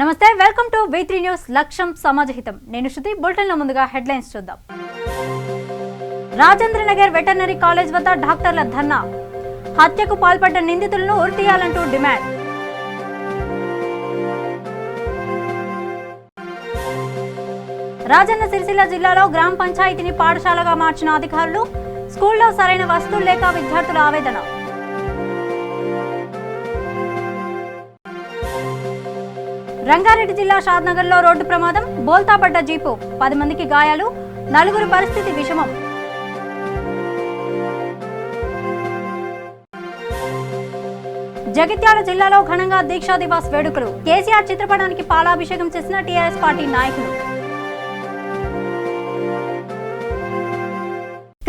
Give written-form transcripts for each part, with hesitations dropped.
నమస్తే, welcome to V3 news లక్ష్యం సమాజహితం. నేను శృతి. బులెటిన్లో ముందుగా హెడ్లైన్స్ చూద్దాం. రాజేంద్రనగర్ వెటర్నరీ కాలేజ్ వద్ద డాక్టర్ల ధర్నా. హత్యకు పాల్పడ్డ నిందితులను ఉరితీయాలంటూ డిమాండ్. రాజన్న సిరిసిల్ల జిల్లాలో గ్రామ పంచాయతీని పాఠశాలగా మార్చిన అధికారులు. స్కూల్లో సరైన వసతులు లేక విద్యార్థుల ఆవేదన. రంగారెడ్డి జిల్లా షాద్నగర్లో రోడ్డు ప్రమాదం. బోల్తా పడ్డ జీపు. 10 మందికి గాయాలు. 4 పరిస్థితి విషమం. జగిత్యాల జిల్లాలో ఘనంగా దీక్షా దివాస్ వేడుకలు. కేసీఆర్ చిత్రపటానికి పాలాభిషేకం చేసిన టీఆర్ఎస్ పార్టీ నాయకులు.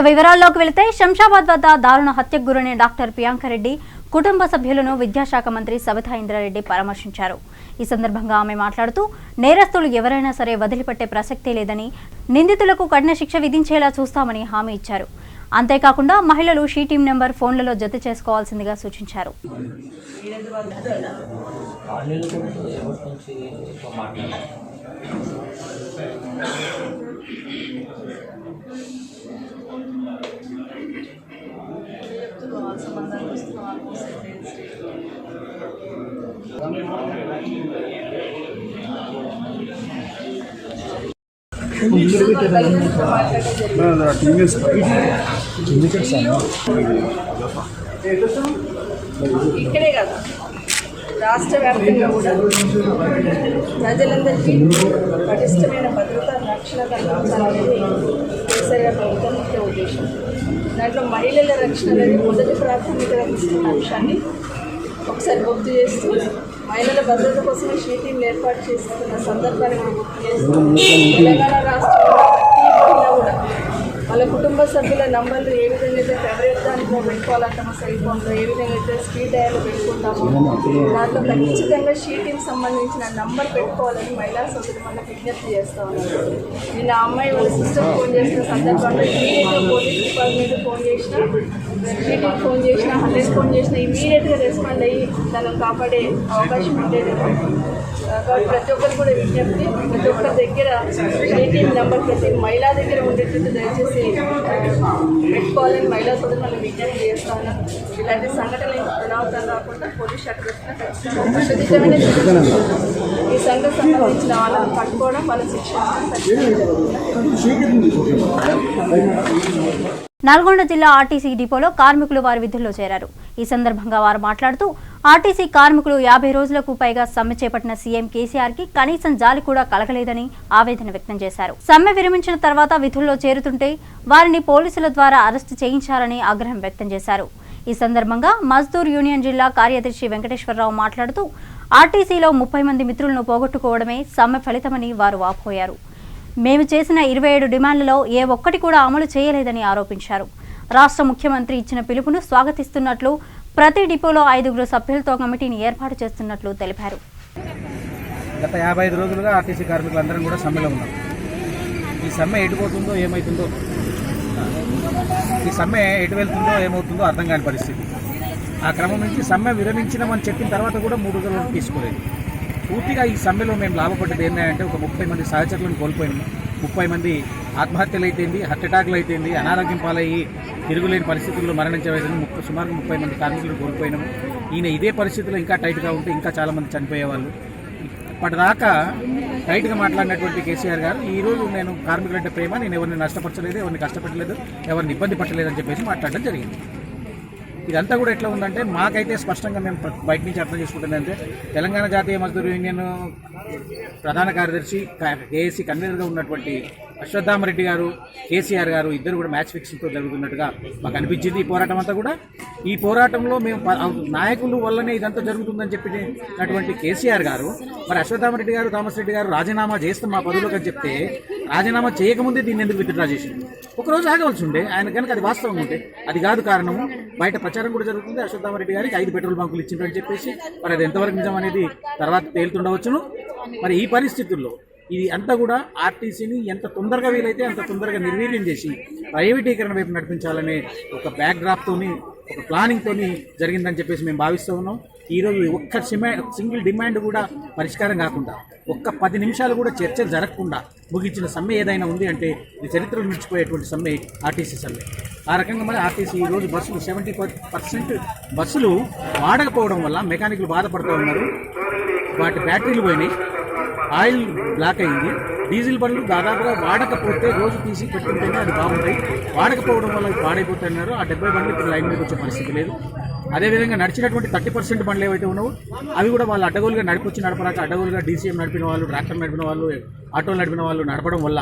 వివరాల్లోకి వెళితే, శంషాబాద్ వద్ద దారుణ హత్యకు గురైన డాక్టర్ ప్రియాంకరెడ్డి కుటుంబ సభ్యులను విద్యాశాఖ మంత్రి సబితా ఇంద్రారెడ్డి పరామర్శించారు. ఈ సందర్భంగా ఆమె మాట్లాడుతూ, నేరస్తులు ఎవరైనా సరే వదిలిపెట్టే ప్రసక్తే లేదని, నిందితులకు కఠిన శిక్ష విధించేలా చూస్తామని హామీ ఇచ్చారు. అంతేకాకుండా మహిళలు షీ టీం నెంబర్ ఫోన్లలో జత చేసుకోవాల్సిందిగా సూచించారు. ఇక్కడే కదా, రాష్ట్ర వ్యాప్తంగా కూడా ప్రజలందరికీ పటిష్టమైన భద్రత రక్షణ కల్పించాలనేది కేసీఆర్ ప్రభుత్వం ముఖ్య ఉద్దేశం. దాంట్లో మహిళల రక్షణ అనేది మొదటి ప్రాధాన్యతగా తీసుకున్న అంశాన్ని ఒకసారి గుర్తు చేస్తూ, మహిళల భద్రత కోసమే షీ టీంలు ఏర్పాటు చేస్తున్న సందర్భాన్ని కూడా గుర్తు చేస్తూ, తెలంగాణ రాష్ట్రంలో ప్రతి మహిళ కూడా వాళ్ళ కుటుంబ సభ్యుల నంబర్లు ఏ విధంగా అయితే ఫేవరెట్ దాంట్లో పెట్టుకోవాలంటామో, సెల్ ఫోన్లో ఏ విధంగా అయితే స్పీడ్ డయల్ పెట్టుకుంటామో, దాంట్లో ఖచ్చితంగా షీ టీంకి సంబంధించిన నంబర్ పెట్టుకోవాలని మహిళా సోదరులు మళ్ళీ విజ్ఞప్తి చేస్తూ ఉన్నారు. నిన్న అమ్మాయి వాళ్ళ సిస్టర్ ఫోన్ చేసిన సందర్భంలో ఇమీడియట్గా పోలీస్ డిపార్ట్మెంట్ ఫోన్ చేసినా, షీ టీం ఫోన్ చేసినా, 100 ఫోన్ చేసినా ఇమీడియట్గా రెస్పాండ్ అయ్యి తనను కాపాడే అవకాశం ఉండేది. కాబట్టి ప్రతి ఒక్కరు కూడా విజ్ఞప్తి, ప్రతి ఒక్కరి దగ్గర షీ టీం నెంబర్ ప్రతి మహిళా దగ్గర ఉండేటట్టు దయచేసి పెట్టుకోవాలని మహిళా సోదరులు మనం విజ్ఞప్తి చేస్తా ఉన్నాం. ఇలాంటి సంఘటనలు పునరావృతం రాకుండా పోలీస్ శాఖ కట్టుదిట్టమైన ఈ సంఘటన సంబంధించిన వాళ్ళని పట్టుకోవడం, వాళ్ళ శిక్ష. నల్గొండ జిల్లా ఆర్టీసీ డిపోలో కార్మికులు వారి విధుల్లో చేరారు. ఈ సందర్భంగా వారు మాట్లాడుతూ, ఆర్టీసీ కార్మికులు 50 రోజులకు పైగా సమ్మె చేపట్టిన సీఎం కేసీఆర్ కి కనీసం జాలి కూడా కలగలేదని ఆవేదన వ్యక్తం చేశారు. సమ్మె విరమించిన తర్వాత విధుల్లో చేరుతుంటే వారిని పోలీసుల ద్వారా అరెస్టు చేయించారని ఆగ్రహం వ్యక్తం చేశారు. ఈ సందర్భంగా మజ్దూర్ యూనియన్ జిల్లా కార్యదర్శి వెంకటేశ్వరరావు మాట్లాడుతూ, ఆర్టీసీలో 30 మంది మిత్రులను పోగొట్టుకోవడమే సమ్మె ఫలితమని వారు వాపోయారు. మేము చేసిన 27 డిమాండ్లలో ఏ ఒక్కటి కూడా అమలు చేయలేదని ఆరోపించారు. రాష్ట్ర ముఖ్యమంత్రి ఇచ్చిన పిలుపును స్వాగతిస్తున్నట్లు, ప్రతి డిపోలో 5 సభ్యులతో కమిటీని ఏర్పాటు చేస్తున్నట్లు తెలిపారు. గత 55 రోజులుగా ఆర్టీసీ కార్మికులందరం కూడా సమ్మెలో ఉన్నారు. ఈ సమ్మె ఎటుపోతుందో ఏమవుతుందో, ఈ సమ్మె ఎటు వెళ్తుందో ఏమవుతుందో అర్థం కాని పరిస్థితి. ఆ క్రమం నుంచి సమ్మె విరమించినామని చెప్పిన తర్వాత కూడా 3 రోజులు తీసుకోలేదు. పూర్తిగా ఈ సమ్మెలో మేము లాభపడ్డది ఏంటంటే, ఒక 30 మంది సహచరులను కోల్పోయినాము, 30 మంది ఆత్మహత్యలు అయితేంది, హార్ట్ అటాక్లు అయితేంది, అనారోగ్యం పాలయ్యి తిరుగులేని పరిస్థితుల్లో మరణించవలసింది సుమారు 30 మంది కార్మికులను కోల్పోయినాము. ఈయన ఇదే పరిస్థితుల్లో ఇంకా టైట్గా ఉంటే ఇంకా చాలామంది చనిపోయేవాళ్ళు. ఇప్పటిదాకా టైట్గా మాట్లాడినటువంటి కేసీఆర్ గారు ఈరోజు నేను కార్మికులంటే ప్రేమ, నేను ఎవరిని నష్టపరచలేదు, ఎవరిని కష్టపెట్టలేదు, ఎవరిని ఇబ్బంది పట్టలేదని చెప్పేసి మాట్లాడడం జరిగింది. ఇదంతా కూడా ఎట్లా ఉందంటే, మాకైతే స్పష్టంగా మేము బయట నుంచి అర్థం చేసుకుంటుందంటే, తెలంగాణ జాతీయ మజ్దూర్ యూనియన్ ప్రధాన కార్యదర్శి, ఏఏసీ కన్వీనర్గా ఉన్నటువంటి అశ్వత్థామరెడ్డి గారు, కేసీఆర్ గారు ఇద్దరు కూడా మ్యాచ్ ఫిక్సింగ్తో జరుగుతున్నట్టుగా మాకు అనిపించింది. ఈ పోరాటం అంతా కూడా, ఈ పోరాటంలో మేము నాయకుల వల్లనే ఇదంతా జరుగుతుందని చెప్పినటువంటి కేసీఆర్ గారు, మరి అశ్వత్థామరెడ్డి గారు, థామస్ రెడ్డి గారు రాజీనామా చేస్తాం మా పదవులకు అని చెప్తే, రాజీనామా చేయకముందే దీన్ని ఎందుకు విత్డ్రా చేసింది? ఒకరోజు ఆగవలసి ఉండే. ఆయన కనుక అది వాస్తవం ఉంటే, అది కాదు కారణము. బయట ప్రచారం కూడా జరుగుతుంది, అశ్వత్థామరెడ్డి గారికి 5 పెట్రోల్ బంకులు ఇచ్చిండ్రని చెప్పేసి. మరి అది ఎంతవరకు నిజం అనేది తర్వాత తేలుతుండవచ్చును. మరి ఈ పరిస్థితుల్లో ఇది అంతా కూడా ఆర్టీసీని ఎంత తొందరగా వీలైతే అంత తొందరగా నిర్వీర్యం చేసి ప్రైవేటీకరణ వైపు నడిపించాలనే ఒక బ్యాక్ డ్రాప్తోని, ఒక ప్లానింగ్తోని జరిగిందని చెప్పేసి మేము భావిస్తూ ఉన్నాం. ఈరోజు ఒక్క సింగిల్ డిమాండ్ కూడా పరిష్కారం కాకుండా ఒక్క 10 నిమిషాలు కూడా చర్చ జరగకుండా ముగించిన సమ్మె ఏదైనా ఉంది అంటే ఇది చరిత్రలో నిలిచిపోయేటువంటి సమ్మె ఆర్టీసీ సమ్మె. ఆ రకంగా మరి ఆర్టీసీ ఈరోజు బస్సులు 70% బస్సులు వాడకపోవడం వల్ల మెకానిక్లు బాధపడుతూ ఉన్నారు. వాటి బ్యాటరీలు పోయినాయి, ఆయిల్ బ్లాక్ అయింది, డీజిల్ బండ్లు దాదాపుగా వాడకపోతే రోజు తీసి పెట్టుకుంటేనే అది బాగుంటాయి, వాడకపోవడం వల్ల పాడైపోతున్నారు. ఆ 70 బండ్లు ఇప్పుడు లైన్ మీద వచ్చే పరిస్థితి లేదు. అదేవిధంగా నడిచినటువంటి 30% బండ్లు ఏవైతే ఉన్నావో అవి కూడా వాళ్ళు అడ్డగోలుగా నడపరాక అడ్డగోలుగా డీసీఎం నడిపిన వాళ్ళు, ట్రాక్టర్ నడిపిన వాళ్ళు, ఆటోలు నడిపిన వాళ్ళు నడపడం వల్ల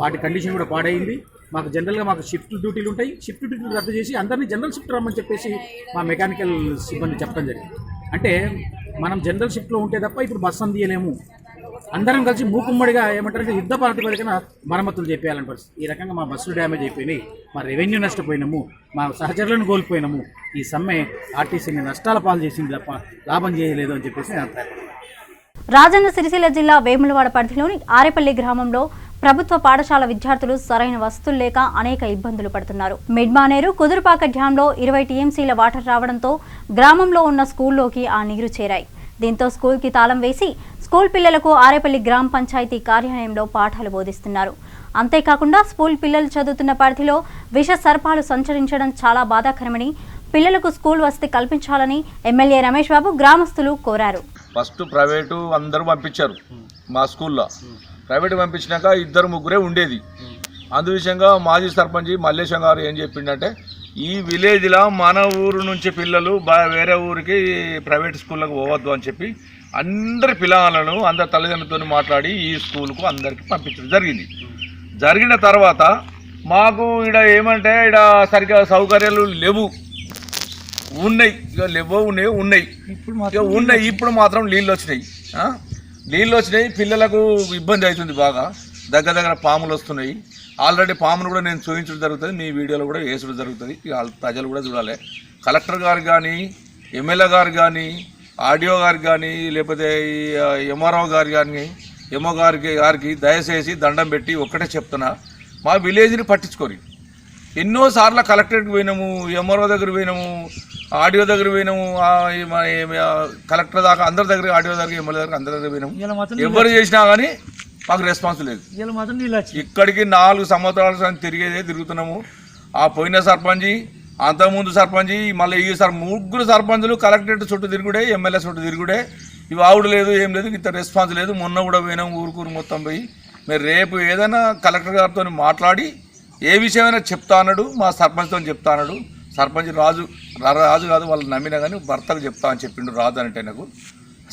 వాటి కండిషన్ కూడా పాడైంది. మాకు జనరల్గా షిఫ్ట్ డ్యూటీలు ఉంటాయి, షిఫ్ట్ డ్యూటీలు రద్దు చేసి అందరినీ జనరల్ షిఫ్ట్ రమ్మని చెప్పేసి మా మెకానికల్ సిబ్బంది చెప్పడం జరిగింది. అంటే మనం జనరల్ షిఫ్ట్లో ఉంటే తప్ప ఇప్పుడు బస్సు అందియలేము, అందరం కలిసి మూకుమ్మడిగా ఏమంటారంటే యుద్ధ ప్రాతిపదికన మరమ్మతులు చేయాలని పరిస్థితి. ఈ రకంగా మా బస్సులు డ్యామేజ్ అయిపోయినాయి, మా రెవెన్యూ నష్టపోయినాము, మా సహచరులను కోల్పోయినాము. ఈ సమ్మె ఆర్టీసీని నష్టాల పాలు చేసింది తప్ప లాభం చేయలేదు అని చెప్పేసి నేను అంటాను. రాజన్న సిరిసిల్ల జిల్లా వేములవాడ పరిధిలోని ఆరేపల్లి గ్రామంలో ప్రభుత్వ పాఠశాల విద్యార్థులు సరైన వసతులు లేక అనేక ఇబ్బందులు పడుతున్నారు. మిడ్మానేరు కుదురుపాక డ్యాంలో 20 టీఎంసీల వాటర్ రావడంతో గ్రామంలో ఉన్న స్కూల్లోకి ఆ నీరు చేరాయి. దీంతో స్కూల్కి తాళం వేసి స్కూల్ పిల్లలకు ఆరేపల్లి గ్రామ పంచాయతీ కార్యాలయంలో పాఠాలు బోధిస్తున్నారు. అంతేకాకుండా స్కూల్ పిల్లలు చదువుతున్న పరిధిలో విష సర్పాలు సంచరించడం చాలా బాధాకరమని, పిల్లలకు స్కూల్ వసతి కల్పించాలని ఎమ్మెల్యే రమేష్ బాబు గ్రామస్తులు కోరారు. ఫస్ట్ ప్రైవేటు అందరూ పంపించారు, మా స్కూల్లో ప్రైవేటు పంపించినాక 2-3 ఉండేది. అందు విషయంగా మాజీ సర్పంచ్ మల్లేశం గారు ఏం చెప్పిండంటే, ఈ విలేజ్లో మన ఊరు నుంచి పిల్లలు వేరే ఊరికి ప్రైవేట్ స్కూళ్ళకు పోవద్దు అని చెప్పి అందరి పిల్లలను అందరి తల్లిదండ్రులతో మాట్లాడి ఈ స్కూల్కు అందరికి పంపించడం జరిగిన తర్వాత మాకు ఇక్కడ ఏమంటే ఇక్కడ సరిగ్గా సౌకర్యాలు లేవు, ఉన్నాయి ఇప్పుడు మాత్రం నీళ్ళు వచ్చినాయి, పిల్లలకు ఇబ్బంది అవుతుంది బాగా. దగ్గర పాములు వస్తున్నాయి. ఆల్రెడీ పామును కూడా నేను చూపించడం జరుగుతుంది, మీ వీడియోలో కూడా వేసడం జరుగుతుంది, ప్రజలు కూడా చూడాలి. కలెక్టర్ గారు కానీ, ఎమ్మెల్యే గారు కానీ, ఆర్డీఓ గారికి కానీ, లేకపోతే ఎంఆర్ఓ గారు కానీ, ఎంఓ గారికి దయచేసి దండం పెట్టి ఒక్కటే చెప్తున్నా, మా విలేజ్ని పట్టించుకోరు. ఎన్నోసార్లు కలెక్టరేట్కి పోయినాము, ఎంఆర్ఓ దగ్గర పోయినాము, ఆర్డీఓ దగ్గర పోయినాము, కలెక్టర్ దాకా అందరి దగ్గర, ఆర్డీఓ దగ్గర, ఎమ్మెల్యే దగ్గర అందరి దగ్గర పోయినాము. ఎవరు చేసినా కానీ మాకు రెస్పాన్స్ లేదు. ఇక్కడికి 4 సంవత్సరాల తిరుగుతున్నాము. ఆ పోయిన సర్పంచి, అంతకుముందు సర్పంచి, మళ్ళీ ఈ 3 సర్పంచులు కలెక్టరేట్ చుట్టూ తిరుగుడే, ఎమ్మెల్యే చుట్టూ తిరుగుడే. ఇవి ఆవిడ లేదు, ఏం లేదు, ఇంత రెస్పాన్స్ లేదు. మొన్న కూడా పోయినాం, ఊరుకూరు మొత్తం పోయి. మీరు రేపు ఏదైనా కలెక్టర్ గారితో మాట్లాడి ఏ విషయమైనా చెప్తా అన్నాడు, మా సర్పంచ్తో చెప్తా అన్నాడు. సర్పంచ్ రాజు కాదు, వాళ్ళు నమ్మినా కానీ భర్తకు చెప్తా అని చెప్పిండు. రాజు అంటే నాకు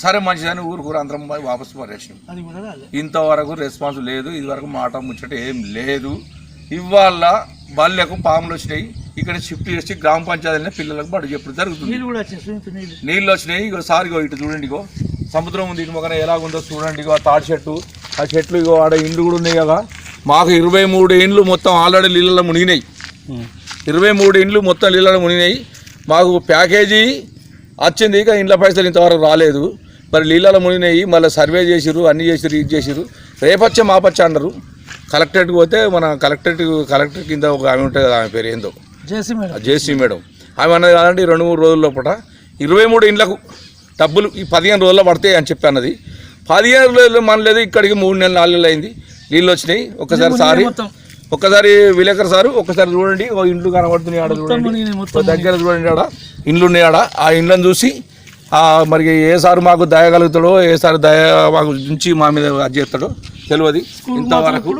సరే మంచిదని ఊరుకూరు అందరం వాపసు పరేసినాం. ఇంతవరకు రెస్పాన్స్ లేదు, ఇదివరకు మాట ముచ్చట ఏం లేదు. ఇవాళ బల్లెకు పాములు వచ్చినాయి, ఇక్కడ షిఫ్ట్ చేసి గ్రామ పంచాయతీలో పిల్లలకు బడి చెప్పడం జరుగుతుంది. నీళ్ళు వచ్చినాయి. ఇగో సార్ ఇటు చూడండి, ఇగో సముద్రం ఉంది, ఇటు మొక్కన ఎలాగుందో చూడండి. ఇగో తాడి చెట్టు, ఆ చెట్లు ఇగో ఆడ ఇండ్లు కూడా ఉన్నాయి కదా. మాకు 23 ఇండ్లు మొత్తం ఆల్రెడీ నీళ్ళలో మునిగినాయి. 23 ఇండ్లు మొత్తం నీళ్ళలో మునిగినాయి. మాకు ప్యాకేజీ వచ్చింది, ఇక ఇండ్ల పైసలు ఇంతవరకు రాలేదు. మరి నీళ్ళలో మునిగినాయి, మళ్ళీ సర్వే చేసిరు, అన్నీ చేసిరు, ఇది చేసిరు. రేపచ్చే మాపచ్చే అన్నారు. కలెక్టరేట్కి పోతే మన కలెక్టర్ కింద ఒక ఆమె ఉంటుంది కదా, ఆమె పేరు ఏందో జేసీ మేడం. ఆమె అన్నది కాదంటే 2-3 రోజుల లోపల 23 ఇండ్లకు డబ్బులు ఈ 15 రోజుల్లో పడతాయి అని చెప్పి అన్నది. 15 రోజులు మనలేదు, ఇక్కడికి 3 నెలలు 4 నెలలు అయింది. నీళ్ళు వచ్చినాయి. ఒక్కసారి విలేకరు సారు ఒక్కసారి చూడండి, ఓ ఇండ్లు కనబడుతున్నాయి ఆడ చూడండి, దగ్గర చూడండి, ఆడ ఇండ్లు ఉన్నాయి. ఆడ ఆ ఇండ్లను చూసి మరి ఏ సారు మాకు దయ కలుగుతాడో, ఏ సారు దయ మాకు నుంచి మా మీద అది చేస్తాడో తెలియదు. ఇంతవరకు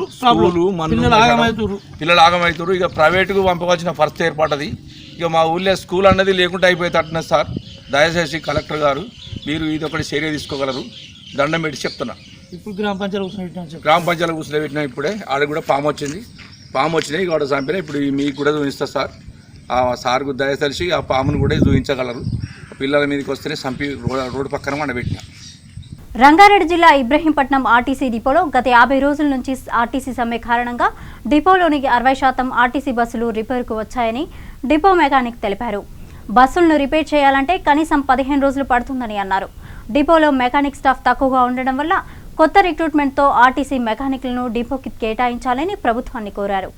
పిల్లలు ఆగమవుతారు. ఇక ప్రైవేటుకు పంపవలసిన ఫస్ట్ ఏర్పాటది. ఇక మా ఊళ్ళో స్కూల్ అన్నది లేకుండా అయిపోయేటట్టున్నది సార్. దయచేసి కలెక్టర్ గారు మీరు ఇది ఒకటి చర్య తీసుకోగలరు, దండం పెట్టి చెప్తున్నా. ఇప్పుడు గ్రామ పంచాయతీ కూర్చోబెట్టినా. ఇప్పుడే ఆడ కూడా పాము వచ్చినాయి, ఇక ఆడ చంపినా. ఇప్పుడు మీకు కూడా చూపిస్తా సార్. ఆ సార్కు దయచేసి ఆ పామును కూడా చూపించగలరు. పిల్లల మీదకి వస్తేనే చంపి రోడ్డు పక్కన మండబెట్టినా. రంగారెడ్డి జిల్లా ఇబ్రహీంపట్నం ఆర్టీసీ డిపోలో గత 50 రోజుల నుంచి ఆర్టీసీ సమ్మె కారణంగా డిపోలోని 60% ఆర్టీసీ బస్సులు రిపేర్కు వచ్చాయని డిపో మెకానిక్ తెలిపారు. బస్సులను రిపేర్ చేయాలంటే కనీసం 15 రోజులు పడుతుందని అన్నారు. డిపోలో మెకానిక్ స్టాఫ్ తక్కువగా ఉండడం వల్ల కొత్త రిక్రూట్మెంట్తో ఆర్టీసీ మెకానిక్లను డిపోకి కేటాయించాలని ప్రభుత్వాన్ని కోరారు.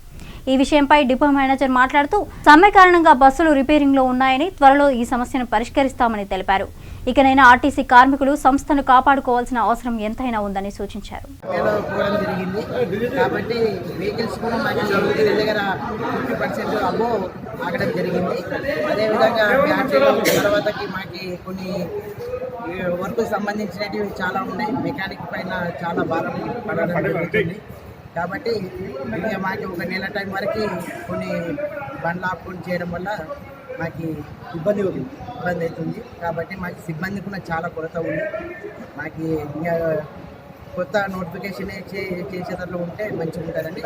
ఈ విషయంపై డిపో మేనేజర్ మాట్లాడుతూ సమ్మె కారణంగా బస్సులు రిపేరింగ్ లో ఉన్నాయని, త్వరలో ఈ సమస్యను పరిష్కరిస్తామని తెలిపారు. ఇకనైనా ఆర్టీసీ కార్మికులు సంస్థను కాపాడుకోవాల్సిన అవసరం ఎంతైనా ఉందని సూచించారు. కాబట్టి వెహికల్స్ కూడా మాకు దగ్గర 50% అబ్బో ఆగడం జరిగింది. అదేవిధంగా బ్యాటరీల తర్వాతకి మాకు కొన్ని వర్క్ సంబంధించినవి చాలా ఉన్నాయి. మెకానిక్ పైన చాలా భారం పడడం జరుగుతుంది. కాబట్టి మాకు ఒక నెల టైం వరకు కొన్ని బండ్లు ఆపుకొని చేయడం వల్ల మాకు ఇబ్బంది అవుతుంది. కాబట్టి మాకు సిబ్బంది కూడా చాలా కొరత ఉంది. మాకు ఇంకా కొత్త నోటిఫికేషన్ చేసేటట్లు ఉంటే మంచిగా ఉంటుందని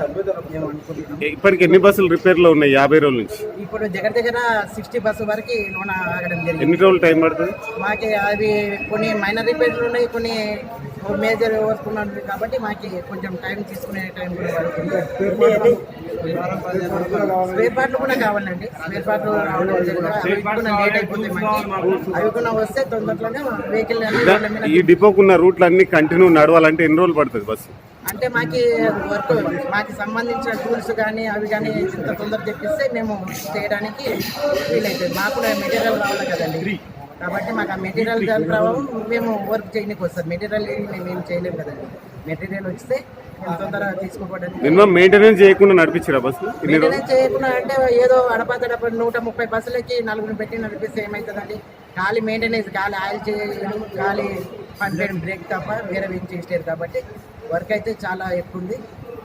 మేము అనుకుంటున్నాం. ఇప్పటికి ఎన్ని బస్సులు రిపేర్లో ఉన్నాయి 50 రోజుల నుంచి? ఇప్పుడు దగ్గర 60 బస్సు వరకు లోన ఆగడం జరిగింది. ఎన్ని రోజులు టైం పడుతుంది? మాకు అవి కొన్ని మైనర్ రిపేర్లు ఉన్నాయి, కొన్ని మేజర్ వర్క్ ఉన్నాయి. కాబట్టి మాకు కొంచెం టైం తీసుకునే టైం కూడా పడుతుంది. స్పేర్ పార్ట్లు కూడా కావాలండి. స్పేర్ పార్ట్లు లేట్ అయిపోతాయి. మాకు అవి కూడా వస్తే తొందరలోనే వెహికల్. ఈ డిపోకున్న రూట్లు అన్ని కంటిన్యూ నడవాలంటే ఎన్ని రోజులు పడుతుంది బస్సు? అంటే మాకు వర్క్ మాకు సంబంధించిన టూల్స్ కానీ అవి కానీ ఎంత తొందర తెప్పిస్తే మేము చేయడానికి వీలవుతుంది. మాకు కూడా మెటీరియల్ రావాలి కదండి. కాబట్టి మాకు ఆ మెటీరియల్ దాని ప్రభావం మేము వర్క్ చేయడానికి వస్తుంది. మెటీరియల్ మేము ఏం చేయలేము కదండి. మెటీరియల్ వస్తే తొందరగా తీసుకోవడానికి. మినిమం మెయింటెనెన్స్ చేయకుండా నడిపించారా బస్సు? మెయింటెనెన్స్ చేయకుండా అంటే ఏదో అడపదడప 130 బస్సులకి 4 పెట్టి నడిపిస్తే ఏమవుతుందండి? ఖాళీ మెయింటెనెన్స్, ఖాళీ ఆయిల్ చేయడం, ఖాళీ పంపేయడం, బ్రేక్ తప్ప వేరే ఏం చేసేది. కాబట్టి వర్క్ అయితే చాలా ఎక్కువ ఉంది.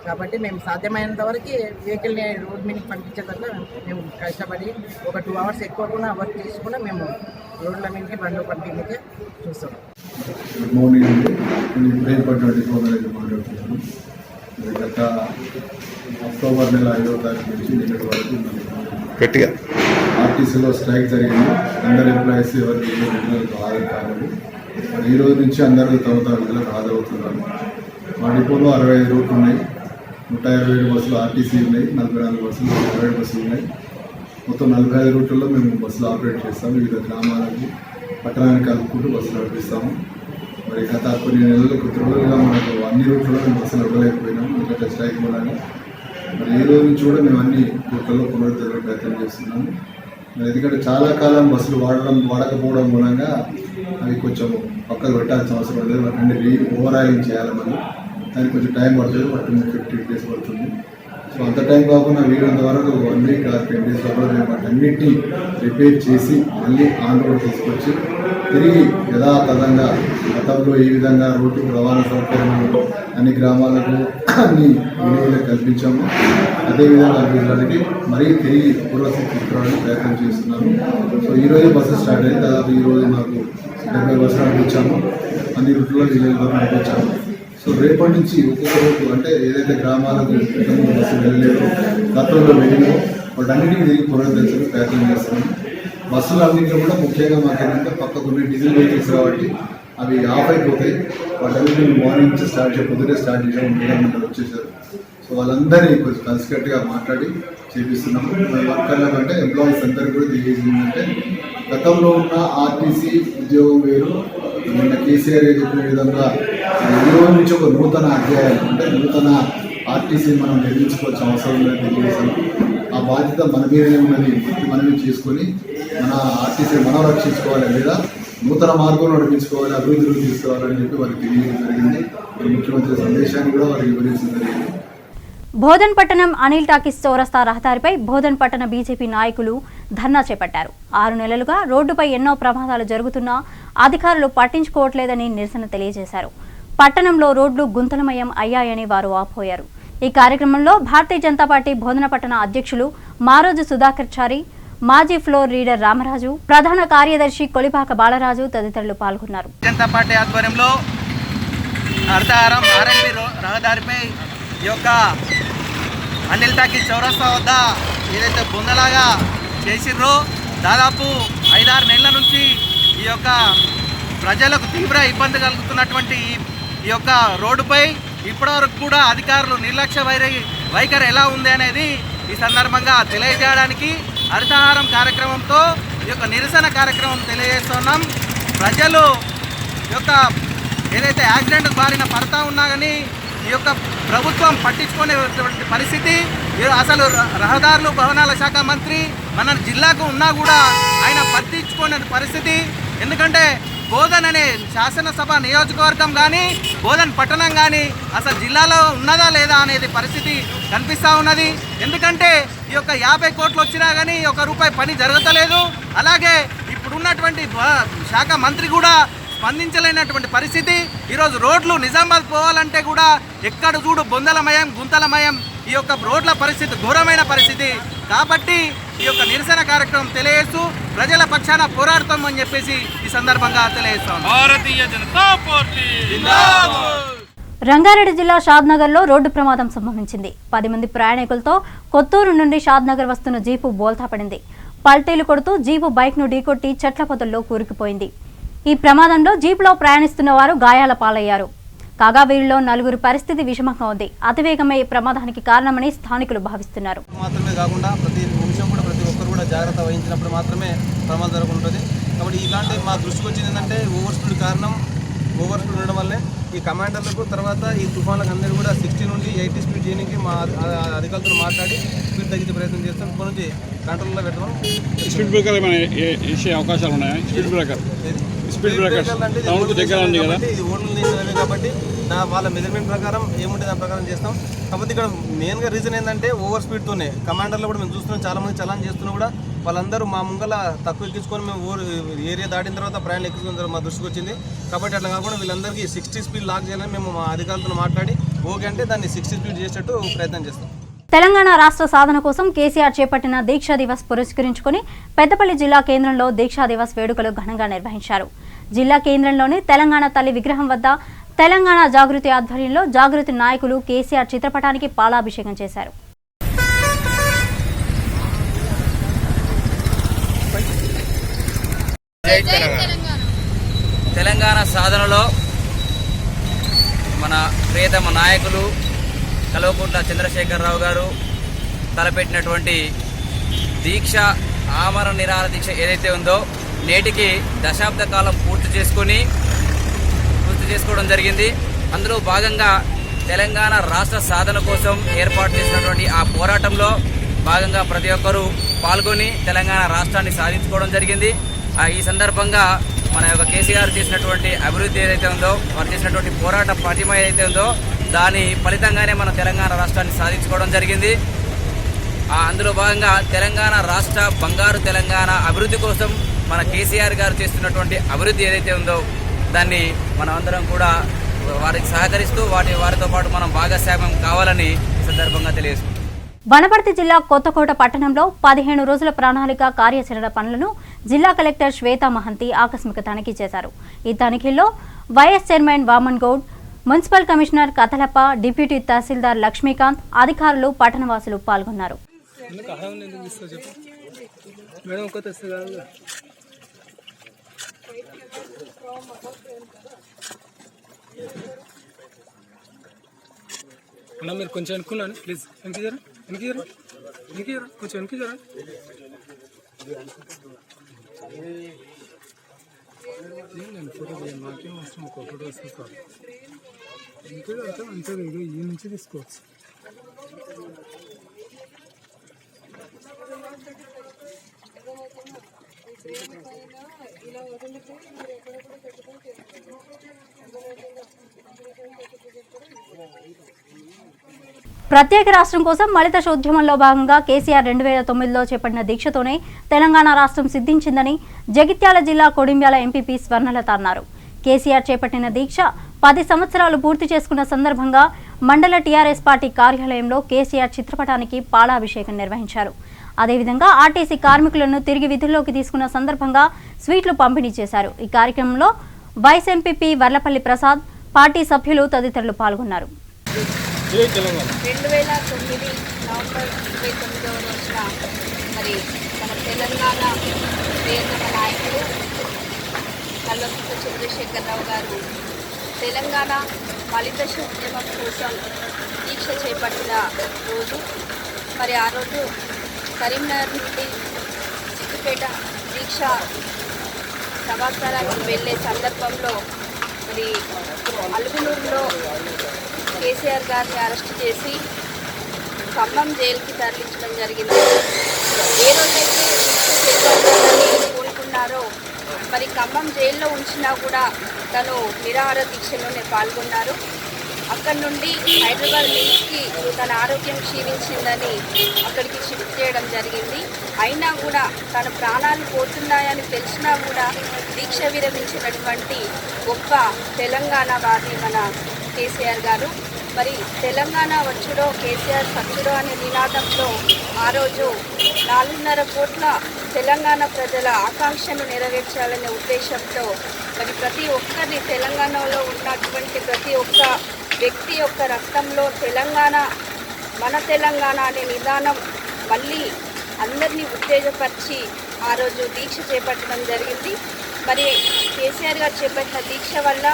కాబట్టి మేము సాధ్యమైనంత వరకు వెహికల్ని రోడ్ మీదకి పంపించేటట్లు మేము కష్టపడి ఒక 2 hours ఎక్కువ కూడా వర్క్ చేసుకున్నా మేము రోడ్ల మీదకి బండ్లు పంపించే చూస్తాం. గుడ్ మార్నింగ్ అండి. నేను ఇప్పుడే డిపో మేనేజర్ మాట్లాడుతున్నాను. గత అక్టోబర్ నెల 5వ తారీఖు నుంచి నిన్నటి వరకు గట్టిగా ఆర్టీసీలో స్ట్రైక్ జరిగింది. అందరు ఎంప్లాయీస్ ఎవరికి ఏ విధులకు హాజరు కాలేదు. మరి ఈ రోజు నుంచి అందరూ తమ తమ విధులకు హాజరవుతున్నారు. మా డిపోలో 65 రూట్లు ఉన్నాయి. 127 బస్సులు ఆర్టీసీ ఉన్నాయి. 44 బస్సులు ప్రైవేట్ బస్సులు ఉన్నాయి. మొత్తం 45 రూట్లలో మేము బస్సులు ఆపరేట్ చేస్తాము. వివిధ గ్రామాలకు, పట్టణానికి కలుపుకుంటూ బస్సులు నడిపిస్తాము. మరి గత కొన్ని నెలలకు కొద్ది రోజులుగా మనకు అన్ని రూట్లలో మేము బస్సులు నడవలేకపోయినాము. ఎందుకంటే స్ట్రైక్ మూలంగా. మరి ఈ రోజు నుంచి కూడా మేము అన్ని రూట్లలో పునరుద్ధరణ ప్రయత్నం చేస్తున్నాము. మరి ఎందుకంటే చాలా కాలం బస్సులు వాడకపోవడం మూలంగా అవి కొంచెం పక్కకు పెట్టాల్సిన అవసరం లేదు. వాటిని ఓవర్ ఆయిలింగ్ చేయాలి. మళ్ళీ దానికి కొంచెం టైం పడుతుంది. 15 days పడుతుంది. సో అంత టైం కాకుండా వీరంత వరకు 1 week or 10 days లోపల మేము వాటన్నిటినీ రిపేర్ చేసి మళ్ళీ ఆన్ రోడ్ తీసుకొచ్చి తిరిగి యథాతథంగా గతంలో ఈ విధంగా రోడ్డు రవాణా సౌకర్యం అన్ని గ్రామాలకు అన్ని వినియోగాలకు కల్పించాము. అదేవిధంగా వీళ్ళకి మరీ తిరిగి పూర్వస్థితి తీసుకురావడానికి ప్రయత్నం చేస్తున్నాము. సో ఈరోజు బస్సు స్టార్ట్ అయ్యి దాదాపు ఈరోజు మాకు 70 బస్సులు నడిపించాము. అన్ని రూట్లలో వీళ్ళతో నడిపించాము. సో రేపటి నుంచి ఒక్కొక్క రోజు అంటే ఏదైతే గ్రామాలకు బస్సు వెళ్ళలేదో గతంలో వెళ్ళినో వాటన్నిటికీ తిరిగి పునరుద్ధరించడానికి ప్రయత్నం చేస్తున్నాం. బస్సులు అన్నింటిలో కూడా ముఖ్యంగా మాకు ఏంటంటే పక్కకున్న డీజిల్ వెహికల్స్ కాబట్టి అవి ఆఫ్ అయిపోతాయి. వాటన్నిటిని మార్నింగ్ నుంచి పొద్దునే స్టార్ట్ చేసాము. మేడం వచ్చేసారు. సో వాళ్ళందరినీ కొంచెం కలిసికట్టుగా మాట్లాడి చేపిస్తున్నాము. వర్కర్లకు అంటే ఎంప్లాయీస్ అందరికీ కూడా తెలియజేసిందంటే గతంలో ఉన్న ఆర్టీసీ ఉద్యోగం వేరు. నిన్న కేసీఆర్ చెప్పిన విధంగా ఈ రోజు నుంచి ఒక నూతన అధ్యాయం అంటే నూతన ఆర్టీసీ మనం నిర్మించుకోవాల్సిన అవసరం లేదని తెలియజేశాము. ఆ బాధ్యత మన మీదనే ఉన్నది. మనమే చేసుకొని మన ఆర్టీసీ మనం రక్షించుకోవాలి, లేదా నూతన మార్గం నడిపించుకోవాలి, అభివృద్ధిలో తీసుకురావాలని చెప్పి వారికి తెలియజేయడం జరిగింది. ముఖ్యమంత్రి సందేశాన్ని కూడా వారికి వివరించడం జరిగింది. బోధన్ పట్టణం అనిల్ టాకీస్ చౌరస్తా రహదారిపై బోధన్ పట్టణ బీజేపీ నాయకులు ధర్నా చేపట్టారు. 6 నెలలుగా రోడ్డుపై ఎన్నో ప్రమాదాలు జరుగుతున్నా అధికారులు పట్టించుకోవట్లేదని నిరసన తెలియజేశారు. పట్టణంలో రోడ్లు గుంతలమయం అయ్యాయని వారు వాపోయారు. ఈ కార్యక్రమంలో భారతీయ జనతా పార్టీ బోధన పట్టణ అధ్యక్షులు మారోజు సుధాకర్ చారి, మాజీ ఫ్లోర్ లీడర్ రామరాజు, ప్రధాన కార్యదర్శి కొలిపాక బాలరాజు తదితరులు పాల్గొన్నారు. జనతా పార్టీ ఆధ్వర్యంలో అర్ధహారం ఆర్ఎన్బి రహదారిపై ఈ యొక్క అనిల్ టాకీస్ చౌరస్తా వద్ద ఏదైతే బొందలాగా చేసిర్రో దాదాపు 5-6 నెలల నుంచి ఈ యొక్క ప్రజలకు తీవ్ర ఇబ్బంది కలుగుతున్నటువంటి ఈ యొక్క రోడ్డుపై ఇప్పటివరకు కూడా అధికారులు నిర్లక్ష్య వైఖరి ఎలా ఉంది అనేది ఈ సందర్భంగా తెలియజేయడానికి హరితహారం కార్యక్రమంతో ఈ యొక్క నిరసన కార్యక్రమం తెలియజేస్తున్నాం. ప్రజలు యొక్క ఏదైతే యాక్సిడెంట్ బారిన పడతా ఉన్నా కానీ ఈ యొక్క ప్రభుత్వం పట్టించుకునేటువంటి పరిస్థితి. అసలు రహదారులు భవనాల శాఖ మంత్రి మన జిల్లాకు ఉన్నా కూడా ఆయన పట్టించుకునే పరిస్థితి. ఎందుకంటే బోధన్ అనే శాసనసభ నియోజకవర్గం కానీ బోధన్ పట్టణం కానీ అసలు జిల్లాలో ఉన్నదా లేదా అనేది పరిస్థితి కనిపిస్తూ ఉన్నది. ఎందుకంటే ఈ యొక్క 50 కోట్లు వచ్చినా కానీ ₹1 పని జరగతలేదు. అలాగే ఇప్పుడున్నటువంటి శాఖ మంత్రి కూడా స్పందించలేనటువంటి పరిస్థితి. ఈరోజు రోడ్లు నిజామాబాద్ పోవాలంటే కూడా ఎక్కడ చూడు బొందలమయం గుంతలమయం. ఈ యొక్క రోడ్ల పరిస్థితి ఘోరమైన పరిస్థితి. కాబట్టి ఈ యొక్క నిరసన కార్యక్రమం తెలియజేస్తూ ప్రజల పక్షాన పోరాడతామని చెప్పేసి ఈ సందర్భంగా తెలియజేస్తాం. భారతీయ జనతా పార్టీ రంగారెడ్డి జిల్లా షాద్నగర్లో రోడ్డు ప్రమాదం సంభవించింది. 10 మంది ప్రయాణికులతో కొత్తూరు నుండి షాద్నగర్ వస్తున్న జీపు బోల్తా పడింది. పల్టీలు కొడుతూ జీపు బైక్ను ఢీకొట్టి చెట్ల పొదల్లో కూరుకుపోయింది. ఈ ప్రమాదంలో జీపులో ప్రయాణిస్తున్న వారు గాయాల పాలయ్యారు. కాగా వీరిలో 4 పరిస్థితి విషమంగా ఉంది. అతివేగమే ఈ ప్రమాదానికి కారణమని స్థానికులు భావిస్తున్నారు. మాత్రమే కాకుండా ప్రతి నిమిషం కూడా ప్రతి ఒక్కరు కూడా జాగ్రత్త వహించినప్పుడు మాత్రమే ప్రమాదం జరుగుతుంది. కాబట్టి ఇలాంటి మా దృష్టికి వచ్చింది ఏంటంటే ఓవర్ స్పీడ్ కారణం. ఓవర్ స్పీడ్ ఉండడం వల్లే ఈ కమాండర్లకు తర్వాత ఈ తుఫాన్లకు అందరూ కూడా 60 నుండి 80 స్పీడ్ చేయడానికి మా అధికారులతో మాట్లాడి స్పీడ్ తగ్గించే ప్రయత్నం చేస్తాం. ఇప్పటి నుంచి కంట్రోల్లో పెడతాం. స్పీడ్ బ్రేకర్ ఏమైనా వేసే అవకాశాలు ఉన్నాయా? స్పీడ్ బ్రేకర్ అంటే ఇది ఓన్లీ కాబట్టి వాళ్ళ మెజర్మెంట్ ప్రకారం ఏముంటే దాని ప్రకారం చేస్తాం. కాకపోతే ఇక్కడ మెయిన్గా రీజన్ ఏంటంటే ఓవర్ స్పీడ్తోనే కమాండర్లో కూడా మేము చూస్తున్నాం చాలామంది చలాన్ చేస్తున్నా కూడా వాళ్ళందరూ మా ముంగల తక్కువ ఎక్కించుకొని మేము ఏరియా దాటిన తర్వాత ప్రయాణం ఎక్కించుకున్న మా దృష్టికి వచ్చింది. కాబట్టి అట్లా కాకుండా వీళ్ళందరికీ 60 స్పీడ్ లాక్ చేయాలని మేము మా అధికారులతో మాట్లాడి ఓకే అంటే దాన్ని 60 స్పీడ్ చేసేట్టు ప్రయత్నం చేస్తాం. తెలంగాణ రాష్ట్ర సాధన కోసం కేసీఆర్ చేపట్టిన దీక్షా దివస్ పురస్కరించుకుని పెద్దపల్లి జిల్లా కేంద్రంలో దీక్షా దివస్ వేడుకలు ఘనంగా నిర్వహించారు. జిల్లా కేంద్రంలోని తెలంగాణ తల్లి విగ్రహం వద్ద తెలంగాణ జాగృతి ఆధ్వర్యంలో జాగృతి నాయకులు కేసీఆర్ చిత్రపటానికి పాలాభిషేకం చేశారు. తెలంగాణ సాధనలో మన ప్రియతమ నాయకులు కల్వకుంట్ల చంద్రశేఖరరావు గారు తలపెట్టినటువంటి దీక్ష ఆమరణ నిరాహార దీక్ష ఏదైతే ఉందో నేటికి దశాబ్ద కాలం పూర్తి చేసుకోవడం జరిగింది. అందులో భాగంగా తెలంగాణ రాష్ట్ర సాధన కోసం ఏర్పాటు చేసినటువంటి ఆ పోరాటంలో భాగంగా ప్రతి ఒక్కరూ పాల్గొని తెలంగాణ రాష్ట్రాన్ని సాధించుకోవడం జరిగింది. ఈ సందర్భంగా మన యొక్క కేసీఆర్ చేసినటువంటి అభివృద్ధి ఏదైతే ఉందో వారు చేసినటువంటి పోరాట ప్రతిమ ఏదైతే ఉందో దాని ఫలితంగానే మన తెలంగాణ రాష్ట్రాన్ని సాధించుకోవడం జరిగింది. అందులో భాగంగా తెలంగాణ రాష్ట్ర బంగారు తెలంగాణ అభివృద్ధి కోసం మన కేసీఆర్ గారు చేస్తున్నటువంటి అభివృద్ధి ఏదైతే ఉందో దాన్ని మనం అందరం కూడా వారికి సహకరిస్తూ వారితో పాటు మనం భాగస్వామ్యం కావాలని ఈ సందర్భంగా తెలియజేస్తున్నాం. వనపర్తి జిల్లా కొత్తకోట పట్టణంలో 15 రోజుల ప్రణాళిక కార్యాచరణ పనులను జిల్లా కలెక్టర్ శ్వేతా మహంతి ఆకస్మిక తనిఖీ చేశారు. ఈ తనిఖీల్లో vice chairman Vaman Goud, municipal commissioner Kathalappa, deputy tahsildar Lakshmikant, అధికారులు, పట్టణవాసులు పాల్గొన్నారు. మీరు కొంచెం అనుకున్నాను ప్లీజ్ వెనక్కి కొంచెం వెనక్కి జరా నేను ఫోటో తీయాలి నాకేం అవసరం ఒక ఫోటో వస్తుంది సార్ ఇంకా అంటే మంచిగా ఇది ఈ నుంచి తీసుకోవచ్చు. ప్రత్యేక రాష్ట్రం కోసం మలిదశ ఉద్యమంలో భాగంగా కేసీఆర్ 2009లో చేపట్టిన దీక్షతోనే తెలంగాణ రాష్ట్రం సిద్ధించిందని జగిత్యాల జిల్లా కొడింబ్యాల ఎంపీపీ స్వర్ణలత అన్నారు. కేసీఆర్ చేపట్టిన దీక్ష 10 సంవత్సరాలు పూర్తి చేసుకున్న సందర్భంగా మండల టీఆర్ఎస్ పార్టీ కార్యాలయంలో కేసీఆర్ చిత్రపటానికి పాలాభిషేకం నిర్వహించారు. అదేవిధంగా ఆర్టీసీ కార్మికులను తిరిగి విధుల్లోకి తీసుకున్న సందర్భంగా స్వీట్లు పంపిణీ చేశారు. ఈ కార్యక్రమంలో vice MPP Varlapalli Prasad, party సభ్యులు తదితరులు పాల్గొన్నారు. 2009 నవంబర్ 29వ రోజున మరి మన తెలంగాణ ప్రియతమ నాయకుడు కల్వకుంట్ల చంద్రశేఖరరావు గారు తెలంగాణ మలిదశ ఉద్యమం కోసం దీక్ష చేపట్టిన రోజు. మరి ఆ రోజు కరీంనగర్ నుండి సిద్దిపేట దీక్ష సభాస్థలానికి వెళ్ళే సందర్భంలో మరి అలుగునూరులో కేసీఆర్ గారిని అరెస్ట్ చేసి ఖమ్మం జైలుకి తరలించడం జరిగింది. ఏ రోజైతే శిక్ష చేపట్టాలని కోరుకున్నారో మరి ఖమ్మం జైల్లో ఉంచినా కూడా తను నిరాహార దీక్షలోనే పాల్గొన్నారు. అక్కడి నుండి హైదరాబాద్ నిమ్స్కి తన ఆరోగ్యం క్షీణించిందని అక్కడికి షిఫ్ట్ చేయడం జరిగింది. అయినా కూడా తన ప్రాణాలు పోతున్నాయని తెలిసినా కూడా దీక్ష విరమించినటువంటి గొప్ప తెలంగాణవాది మన కేసీఆర్ గారు. మరి తెలంగాణ వచ్చుడో కేసీఆర్ సచ్చుడో అనే నినాదంలో ఆ రోజు 4.5 కోట్ల తెలంగాణ ప్రజల ఆకాంక్షను నెరవేర్చాలనే ఉద్దేశంతో మరి ప్రతి ఒక్కరిని తెలంగాణలో ఉన్నటువంటి ప్రతి ఒక్క వ్యక్తి యొక్క రక్తంలో తెలంగాణ మన తెలంగాణ అనే నిదానం మళ్ళీ అందరినీ ఉత్తేజపరిచి ఆ రోజు దీక్ష చేపట్టడం జరిగింది. మరి కేసీఆర్ గారు చేపట్టిన దీక్ష వల్ల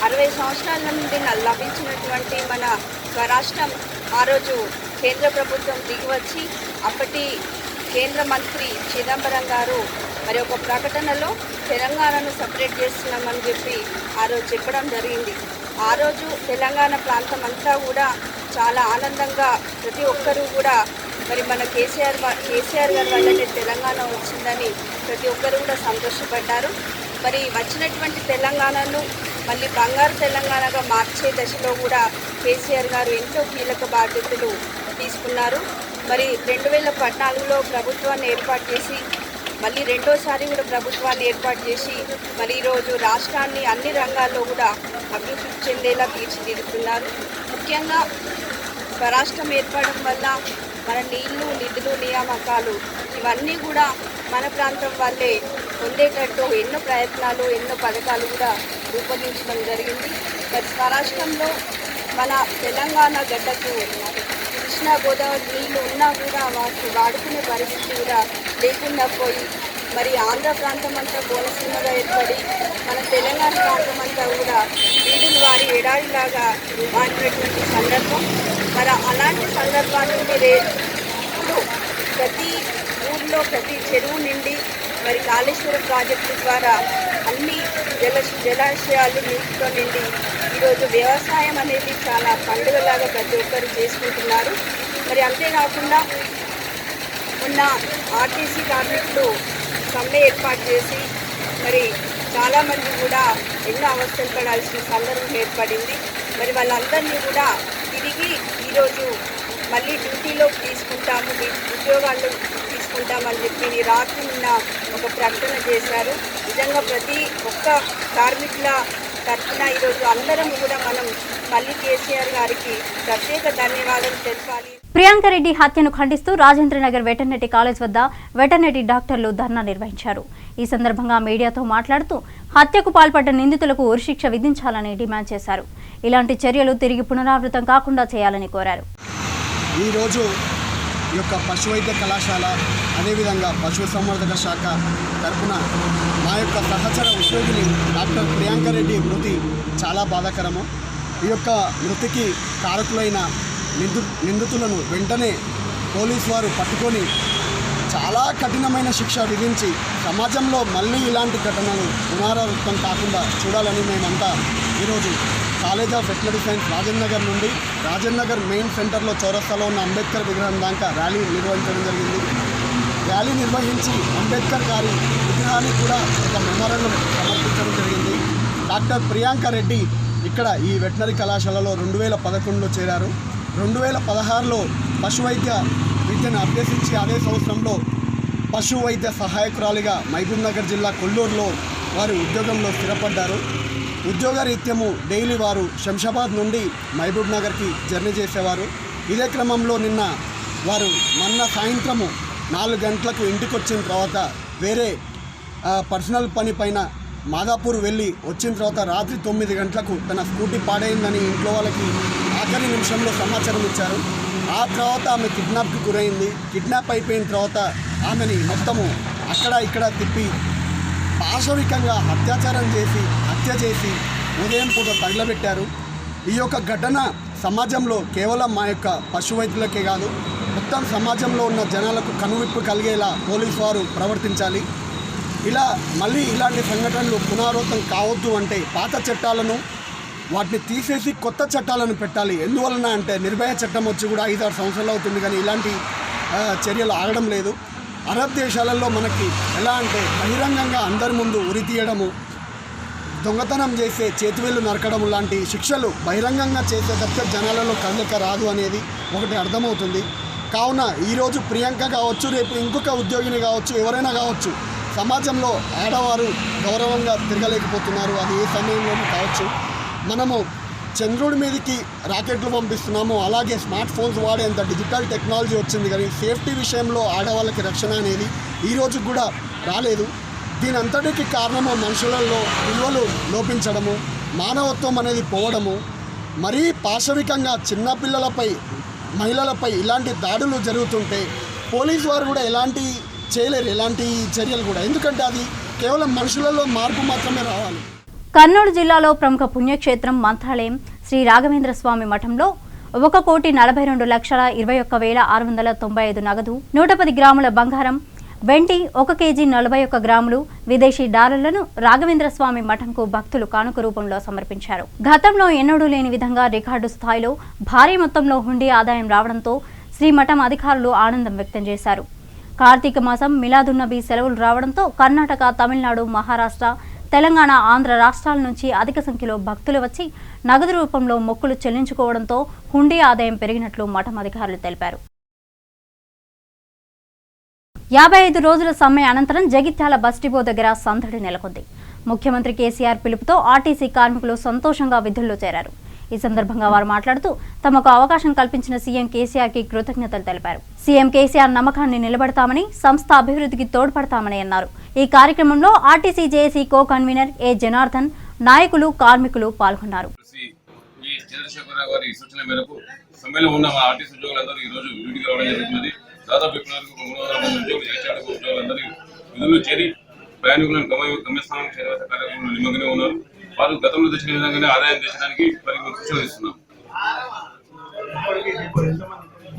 60 సంవత్సరాల నుండి లభించినటువంటి మన స్వరాష్ట్రం ఆ రోజు కేంద్ర ప్రభుత్వం దిగివచ్చి అప్పటి కేంద్ర మంత్రి చిదంబరం గారు మరి ఒక ప్రకటనలో తెలంగాణను సపరేట్ చేస్తున్నామని చెప్పి ఆ రోజు చెప్పడం జరిగింది. ఆ రోజు తెలంగాణ ప్రాంతం అంతా కూడా చాలా ఆనందంగా ప్రతి ఒక్కరూ కూడా మరి మన కేసీఆర్ గారి వల్లనే తెలంగాణ వచ్చిందని ప్రతి ఒక్కరు కూడా సంతోషపడ్డారు. మరి వచ్చినటువంటి తెలంగాణను మళ్ళీ బంగారు తెలంగాణగా మార్చే దశలో కూడా కేసీఆర్ గారు ఎంతో కీలక బాధ్యతలు తీసుకున్నారు. మరి 2014లో ప్రభుత్వాన్ని ఏర్పాటు చేసి మళ్ళీ రెండోసారి కూడా ప్రభుత్వాన్ని ఏర్పాటు చేసి మరి ఈరోజు రాష్ట్రాన్ని అన్ని రంగాల్లో కూడా అభివృద్ధి చెందేలా తీర్చిదిద్దుతున్నారు. ముఖ్యంగా స్వరాష్ట్రం ఏర్పడడం వల్ల మన నీళ్లు, నిధులు, నియామకాలు ఇవన్నీ కూడా మన ప్రాంతం వల్లే పొందేటట్టు ఎన్నో ప్రయత్నాలు, ఎన్నో పథకాలు కూడా రూపొందించడం జరిగింది. మరి స్వరాష్ట్రంలో మన తెలంగాణ గడ్డకు కృష్ణా, గోదావరి నీళ్లు ఉన్నా కూడా వాటిని వాడుకునే పరిస్థితి కూడా లేకుండా పోయి మరి ఆంధ్ర ప్రాంతం అంతా కోనసీమగా ఏర్పడి మన తెలంగాణ ప్రాంతం అంతా కూడా వీధులు వారి ఎడారిలాగా మారినటువంటి సందర్భం. మరి అలాంటి సందర్భాన్ని ఇప్పుడు ప్రతి ఊర్లో ప్రతి చెరువు నిండి మరి కాళేశ్వరం ప్రాజెక్టు ద్వారా అన్ని జలాశయాలు నీటితో నిండి ఈరోజు వ్యవసాయం అనేది చాలా పండుగలాగా ప్రతి ఒక్కరు చేసుకుంటున్నారు. మరి అంతేకాకుండా ఉన్న ఆర్టీసీ కార్మికులు సమ్మె ఏర్పాటు చేసి మరి చాలామంది కూడా ఎన్నో అవస్థలు పడాల్సిన సందర్భం ఏర్పడింది. మరి వాళ్ళందరినీ కూడా తిరిగి ఈరోజు మళ్ళీ డ్యూటీలోకి తీసుకుంటాము, మీ ఉద్యోగాలు తీసుకుంటామని చెప్పి రాత్రి నిన్న ఒక ప్రకటన చేశారు. నిజంగా ప్రతి ఒక్క కార్మికుల తరఫున ఈరోజు అందరం కూడా మనం మళ్ళీ కేసీఆర్ గారికి ప్రత్యేక ధన్యవాదాలు తెలపాలి. ప్రియాంక రెడ్డి హత్యను ఖండిస్తూ రాజేంద్రనగర్ వెటర్నరీ కాలేజ్ వద్ద వెటర్నరీ డాక్టర్లు ధర్నా నిర్వహించారు. ఈ సందర్భంగా మీడియాతో మాట్లాడుతూ హత్యకు పాల్పడ్డ నిందితులకు ఉరిశిక్ష విధించాలని డిమాండ్ చేశారు. ఇలాంటి చర్యలు తిరిగి పునరావృతం కాకుండా చేయాలని కోరారు. ఈరోజు ఈ యొక్క పశు వైద్య కళాశాల అదేవిధంగా పశుసంవర్ధక శాఖ తరఫున మా యొక్క సహచర ఉద్యోగిని డాక్టర్ ప్రియాంక రెడ్డి మృతి చాలా బాధాకరము. ఈ యొక్క మృతికి కారకులైన నిందితులను వెంటనే పోలీసు వారు పట్టుకొని చాలా కఠినమైన శిక్ష విధించి సమాజంలో మళ్ళీ ఇలాంటి ఘటనలు పునరావృతం కాకుండా చూడాలని మేమంతా ఈరోజు college of veterinary science Rajendranagar నుండి రాజేంద్రనగర్ మెయిన్ సెంటర్లో చౌరస్తాలో ఉన్న అంబేద్కర్ విగ్రహం దాకా ర్యాలీ నిర్వహించడం జరిగింది. ర్యాలీ నిర్వహించి అంబేద్కర్ గారి విగ్రహానికి కూడా ఒక మెమోరాండం సమర్పించడం జరిగింది. డాక్టర్ ప్రియాంక రెడ్డి ఇక్కడ ఈ వెటర్నరీ కళాశాలలో 2011లో చేరారు. 2016లో పశు వైద్య విద్యను అభ్యసించి అదే సంవత్సరంలో పశు వైద్య సహాయకురాలిగా మహబూబ్నగర్ జిల్లా కొల్లూరులో వారు ఉద్యోగంలో స్థిరపడ్డారు. ఉద్యోగరీత్యము డైలీ వారు శంషాబాద్ నుండి మహబూబ్నగర్కి జర్నీ చేసేవారు. ఇదే క్రమంలో నిన్న వారు సాయంత్రము 4 గంటలకు ఇంటికి వచ్చిన తర్వాత వేరే పర్సనల్ పని పైన మాదాపూర్ వెళ్ళి వచ్చిన తర్వాత రాత్రి 9 గంటలకు తన స్కూటీ పాడైందని ఇంట్లో వాళ్ళకి ఆఖరి నిమిషంలో సమాచారం ఇచ్చారు. ఆ తర్వాత ఆమె కిడ్నాప్కి గురైంది. కిడ్నాప్ అయిపోయిన తర్వాత ఆమెని మొత్తము అక్కడ ఇక్కడ తిప్పి పాశవికంగా హత్య చేసి ఉదయం పూట తగలబెట్టారు. ఈ యొక్క ఘటన సమాజంలో కేవలం మా యొక్క పశు వైద్యులకే కాదు మొత్తం సమాజంలో ఉన్న జనాలకు కనువిప్పు కలిగేలా పోలీసు వారు ప్రవర్తించాలి. ఇలా మళ్ళీ ఇలాంటి సంఘటనలు పునరావృతం కావద్దు అంటే పాత చట్టాలను వాటిని తీసేసి కొత్త చట్టాలను పెట్టాలి. ఎందువలన అంటే నిర్భయ చట్టం వచ్చి కూడా 5-6 సంవత్సరాలు అవుతుంది, కానీ ఇలాంటి చర్యలు ఆగడం లేదు. అరబ్ దేశాలలో మనకి ఎలా అంటే బహిరంగంగా అందరి ముందు ఉరి తీయడము, దొంగతనం చేసే చేతివేళ్ళు నరకడం లాంటి శిక్షలు బహిరంగంగా చేసే తప్ప జనాలలో కదలిక రాదు అనేది ఒకటి అర్థమవుతుంది. కావున ఈరోజు ప్రియాంక కావచ్చు, రేపు ఇంకొక ఉద్యోగిని కావచ్చు, ఎవరైనా కావచ్చు, సమాజంలో ఆడవారు గౌరవంగా తిరగలేకపోతున్నారు. అది ఏ సమయంలోనూ కావచ్చు. మనము చంద్రుడి మీదకి రాకెట్లు పంపిస్తున్నాము, అలాగే స్మార్ట్ ఫోన్స్ వాడేంత డిజిటల్ టెక్నాలజీ వచ్చింది, కానీ సేఫ్టీ విషయంలో ఆడవాళ్ళకి రక్షణ అనేది ఈరోజు కూడా రాలేదు. దీని అంతటికి కారణము మనుషులలో విలువలు లోపించడము, మానవత్వం అనేది పోవడము, మరీ పాశవికంగా చిన్నపిల్లలపై మహిళలపై ఇలాంటి దాడులు జరుగుతుంటే పోలీసు వారు కూడా ఎలాంటి చేయలేరు, ఎలాంటి చర్యలు కూడా, ఎందుకంటే అది కేవలం మనుషులలో మార్పు మాత్రమే రావాలి. కర్నూలు జిల్లాలో ప్రముఖ పుణ్యక్షేత్రం మంత్రాలయం శ్రీ రాఘవేంద్ర స్వామి మఠంలో 1,42,21,695 నగదు, 110 గ్రాముల బంగారం, వెండి 1 కేజీ 41 గ్రాములు విదేశీ డాలర్లను రాఘవేంద్ర స్వామి మఠంకు భక్తులు కానుక రూపంలో సమర్పించారు. గతంలో ఎన్నడూ లేని విధంగా రికార్డు స్థాయిలో భారీ మొత్తంలో హుండీ ఆదాయం రావడంతో శ్రీ మఠం అధికారులు ఆనందం వ్యక్తం చేశారు. కార్తీక మాసం మిలాదున్నబీ సెలవులు రావడంతో కర్ణాటక, తమిళనాడు, మహారాష్ట్ర, తెలంగాణ, ఆంధ్ర రాష్ట్రాల నుంచి అధిక సంఖ్యలో భక్తులు వచ్చి నగదు రూపంలో మొక్కులు చెల్లించుకోవడంతో హుండీ ఆదాయం పెరిగినట్లు మఠం అధికారులు తెలిపారు. 55 రోజుల సమ్మె అనంతరం జగిత్యాల బస్ డిపో దగ్గర సందడి నెలకొంది. ముఖ్యమంత్రి కేసీఆర్ పిలుపుతో ఆర్టీసీ కార్మికులు సంతోషంగా విధుల్లో చేరారు. ఈ సందర్భంగా వారు మాట్లాడుతూ తమకు అవకాశం కల్పించిన సీఎం కేసీఆర్ కి కృతజ్ఞతలు తెలిపారు. సీఎం కేసీఆర్ నమ్మకాన్ని నిలబెడతామని, సంస్థ అభివృద్ధికి తోడ్పడతామని అన్నారు. ఈ కార్యక్రమంలో ఆర్టీసీ జేఏసీ కో కన్వీనర్ ఏ జనార్దన్, నాయకులు, కార్మికులు పాల్గొన్నారు. దాదాపు ఇప్పటివరకు 300 మంది ఉద్యోగులందరూ విధుల్లో చేరి ప్రయాణికులను గమ్యస్థానం చేరవేసే కార్యక్రమంలో నిమగ్నమై ఉన్నారు. వారు గతంలో తెచ్చిన విధంగానే ఆదాయం తెచ్చడానికి వారికి కృషి ఇస్తున్నాం.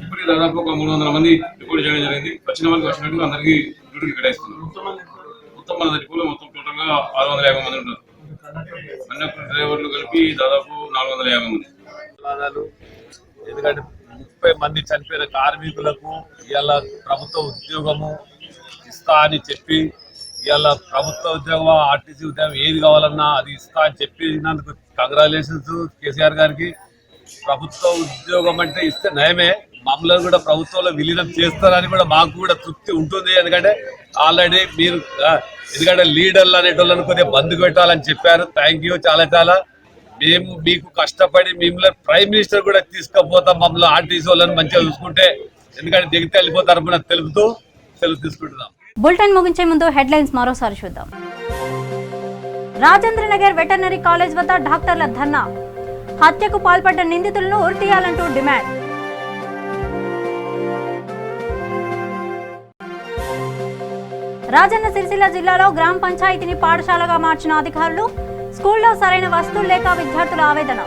ఇప్పటికీ దాదాపు ఒక 300 మంది రిపోర్ట్ చేయడం జరిగింది. వచ్చిన వారికి వచ్చినట్టు అందరికీ డ్యూటీలు కేటాయిస్తున్నాం. మొత్తం మన డిపోలో మొత్తం టోటల్గా 650 మంది ఉన్నారు. అన్ని డ్రైవర్లు కలిపి దాదాపు 450 మంది. ఎందుకంటే 30 మంది చనిపోయిన కార్మికులకు ఇవాళ ప్రభుత్వ ఉద్యోగము ఇస్తా అని చెప్పి, ఇవాళ ప్రభుత్వ ఉద్యోగం, ఆర్టీసీ ఉద్యోగం ఏది కావాలన్నా అది ఇస్తా అని చెప్పినందుకు కంగ్రాచులేషన్స్ కేసీఆర్ గారికి. ప్రభుత్వ ఉద్యోగం అంటే ఇస్తే నయమే, మమ్మల్ని కూడా ప్రభుత్వంలో విలీనం చేస్తారని కూడా మాకు కూడా తృప్తి ఉంటుంది. ఎందుకంటే ఆల్రెడీ మీరు ఎందుకంటే లీడర్లు అనేటోళ్ళని కొద్దిగా బంద్ పెట్టాలని చెప్పారు. థ్యాంక్ యూ చాలా చాలా. మేము మీకు కష్టపడి మిమ్మల్ని ప్రైమ్ మినిస్టర్ కూడా తీసుకుపోతాం, మమ్మల్ని ఆర్టీసీ వాళ్ళని మంచిగా చూసుకుంటే, ఎందుకంటే దిగితే వెళ్ళిపోతారని తెలుపుతూ సెలవు తీసుకుంటున్నాం. బులెటిన్ ముగించే ముందు హెడ్లైన్స్ మరోసారి చూద్దాం. రాజేంద్రనగర్ వెటర్నరీ కాలేజ్ వద్ద డాక్టర్ల ధర్నా, హత్యకు పాల్పడ్డ నిందితులను ఉరితీయాలంటూ డిమాండ్. రాజన్న సిరిసిల్ల జిల్లాలో గ్రామ పంచాయతీని పాఠశాలగా మార్చిన అధికారులు, స్కూల్లో సరైన వస్తువులు లేక విద్యార్థుల ఆవేదన.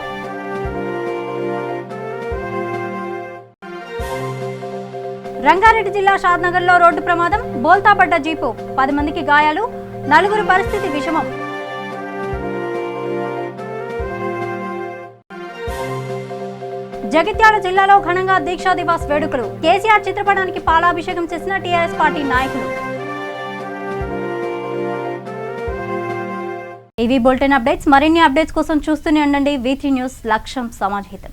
రంగారెడ్డి జిల్లా షాద్నగర్లో రోడ్డు ప్రమాదం, బోల్తాపడ్డ జీపు, 10 మందికి గాయాలు, 4 పరిస్థితి విషమం. జగిత్యాల జిల్లాలో ఘనంగా దీక్షా దివాస్ వేడుకలు, కేసీఆర్ చిత్రపటానికి పాలాభిషేకం చేసిన టీఆర్ఎస్ పార్టీ నాయకులు. ఇవి బులెటిన్ అప్డేట్స్. మరిన్ని అప్డేట్స్ కోసం చూస్తూనే ఉండండి V3 న్యూస్. లక్ష్యం సమాజహితం.